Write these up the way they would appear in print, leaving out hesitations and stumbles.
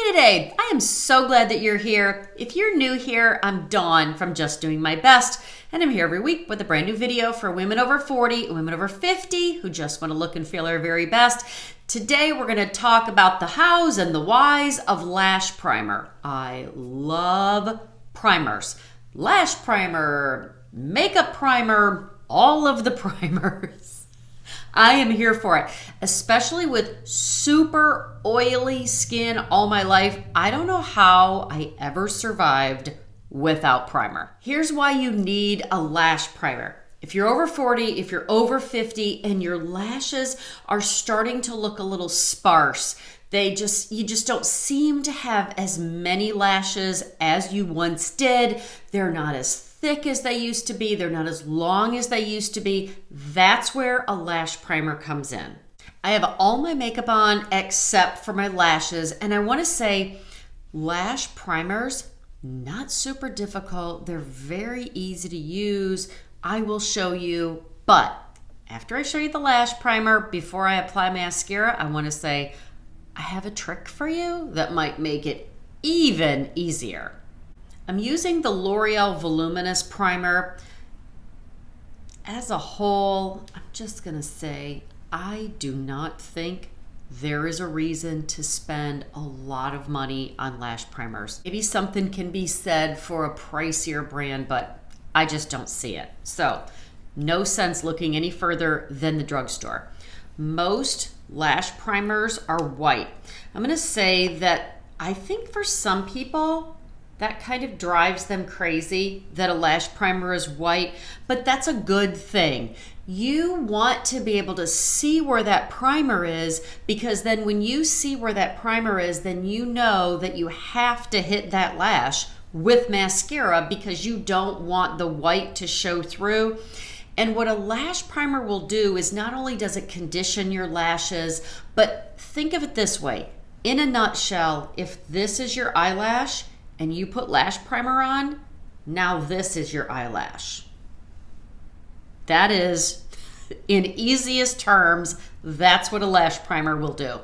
today. I am so glad that you're here. If you're new here, I'm Dawn from Just Doing My Best, and I'm here every week with a brand new video for women over 40, women over 50 who just want to look and feel their very best. Today, we're going to talk about the hows and the whys of Lash Primer. I love primers. Lash primer, makeup primer, all of the primers. I am here for it, especially with super oily skin all my life. I don't know how I ever survived without primer. Here's why you need a lash primer. If you're over 40, if you're over 50, and your lashes are starting to look a little sparse, you just don't seem to have as many lashes as you once did. They're not as thick as they used to be. They're not as long as they used to be. That's where a lash primer comes in. I have all my makeup on except for my lashes, and I want to say lash primers, not super difficult. They're very easy to use. I will show you, but after I show you the lash primer, before I apply mascara, I want to say I have a trick for you that might make it even easier. I'm using the L'Oreal Voluminous Primer. As a whole, I'm just gonna say, I do not think there is a reason to spend a lot of money on lash primers. Maybe something can be said for a pricier brand, but I just don't see it. So, no sense looking any further than the drugstore. Most lash primers are white. I'm gonna say that I think for some people, that kind of drives them crazy that a lash primer is white, but that's a good thing. You want to be able to see where that primer is, because then when you see where that primer is, then you know that you have to hit that lash with mascara because you don't want the white to show through. And what a lash primer will do is not only does it condition your lashes, but think of it this way. In a nutshell, if this is your eyelash and you put lash primer on, now this is your eyelash. That is, in easiest terms, that's what a lash primer will do.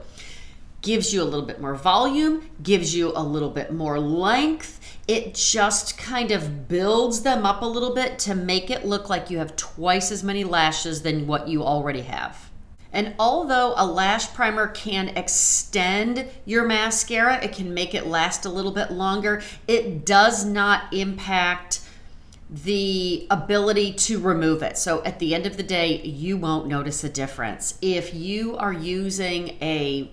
Gives you a little bit more volume, gives you a little bit more length. It just kind of builds them up a little bit to make it look like you have twice as many lashes than what you already have. And although a lash primer can extend your mascara, it can make it last a little bit longer, it does not impact the ability to remove it. So at the end of the day, you won't notice a difference. If you are using a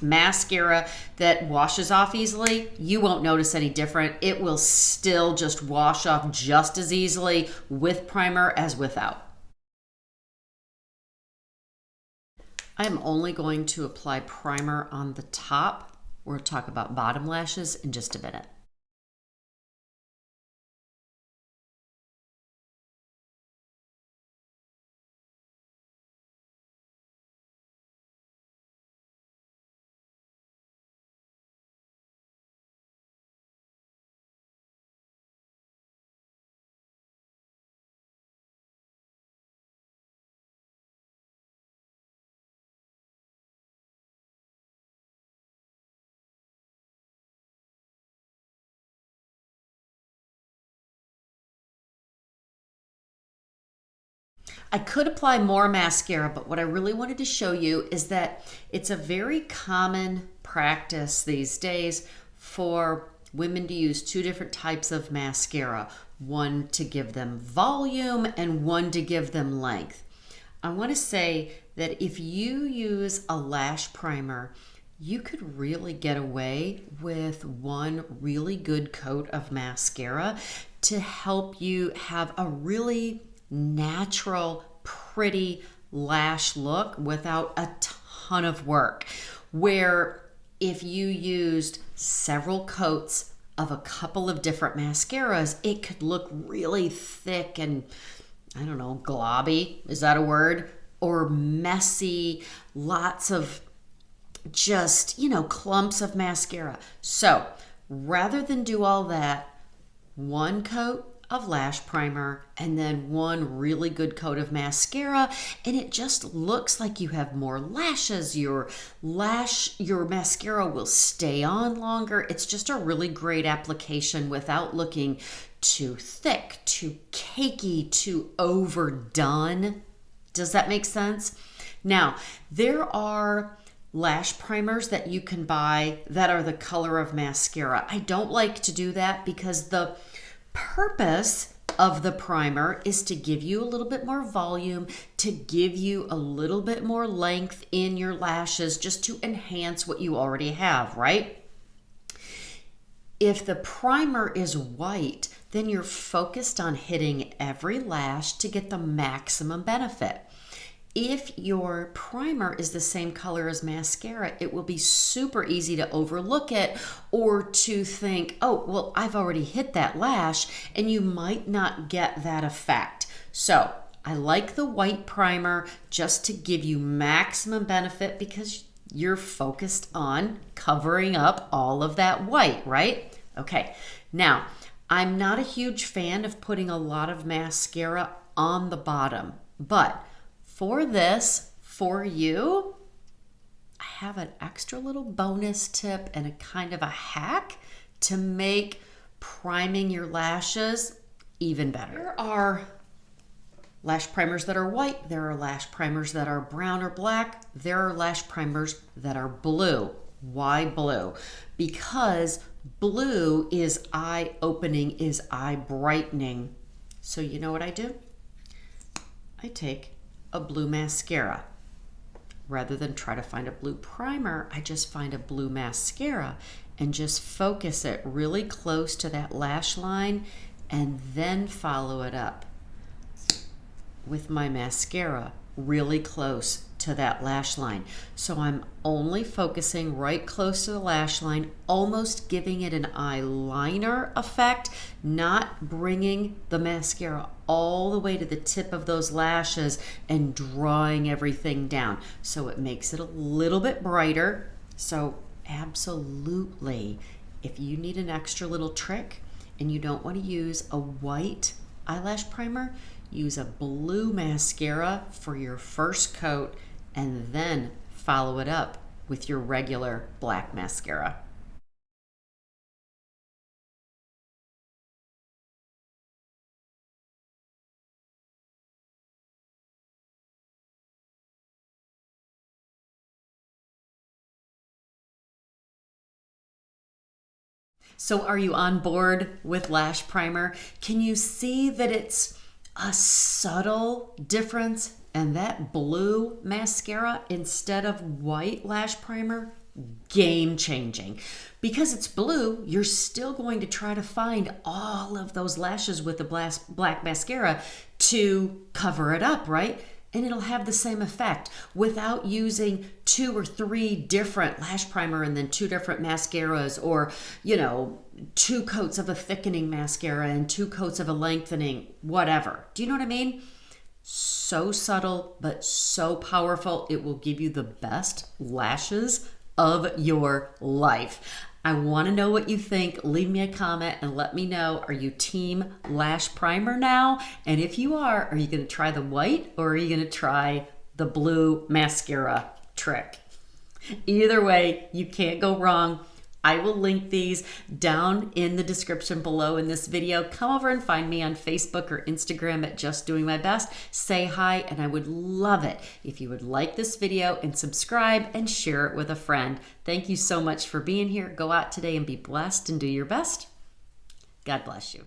mascara that washes off easily, you won't notice any different. It will still just wash off just as easily with primer as without. I'm only going to apply primer on the top. We'll talk about bottom lashes in just a minute. I could apply more mascara, but what I really wanted to show you is that it's a very common practice these days for women to use two different types of mascara, one to give them volume and one to give them length. I want to say that if you use a lash primer, you could really get away with one really good coat of mascara to help you have a really natural, pretty lash look without a ton of work. Where if you used several coats of a couple of different mascaras, it could look really thick and, I don't know, globby, is that a word? Or messy, lots of just, clumps of mascara. So rather than do all that, one coat of lash primer and then one really good coat of mascara, and it just looks like you have more lashes. Your mascara will stay on longer. It's just a really great application without looking too thick, too cakey, too overdone. Does that make sense? Now, there are lash primers that you can buy that are the color of mascara. I don't like to do that because the purpose of the primer is to give you a little bit more volume, to give you a little bit more length in your lashes, just to enhance what you already have, right? If the primer is white, then you're focused on hitting every lash to get the maximum benefit. If your primer is the same color as mascara, it will be super easy to overlook it or to think, oh, well, I've already hit that lash, and you might not get that effect. So I like the white primer just to give you maximum benefit because you're focused on covering up all of that white, right? Okay, now I'm not a huge fan of putting a lot of mascara on the bottom, but for this, for you, I have an extra little bonus tip and a kind of a hack to make priming your lashes even better. There are lash primers that are white. There are lash primers that are brown or black. There are lash primers that are blue. Why blue? Because blue is eye opening, is eye brightening. So you know what I do? I take a blue mascara. Rather than try to find a blue primer, I just find a blue mascara and just focus it really close to that lash line and then follow it up with my mascara really close to that lash line. So I'm only focusing right close to the lash line, almost giving it an eyeliner effect, not bringing the mascara all the way to the tip of those lashes and drawing everything down. So it makes it a little bit brighter. So absolutely, if you need an extra little trick and you don't want to use a white eyelash primer, use a blue mascara for your first coat and then follow it up with your regular black mascara. So are you on board with lash primer? Can you see that it's a subtle difference? And that blue mascara instead of white lash primer, game changing. Because it's blue, you're still going to try to find all of those lashes with the black mascara to cover it up, right? And it'll have the same effect without using 2 or 3 different lash primer and then 2 different mascaras, or, 2 coats of a thickening mascara and 2 coats of a lengthening, whatever. Do you know what I mean? So subtle, but so powerful. It will give you the best lashes of your life. I want to know what you think. Leave me a comment and let me know, are you team lash primer now? And if you are you going to try the white or are you going to try the blue mascara trick? Either way, you can't go wrong. I will link these down in the description below in this video. Come over and find me on Facebook or Instagram at Just Doing My Best. Say hi, and I would love it if you would like this video and subscribe and share it with a friend. Thank you so much for being here. Go out today and be blessed and do your best. God bless you.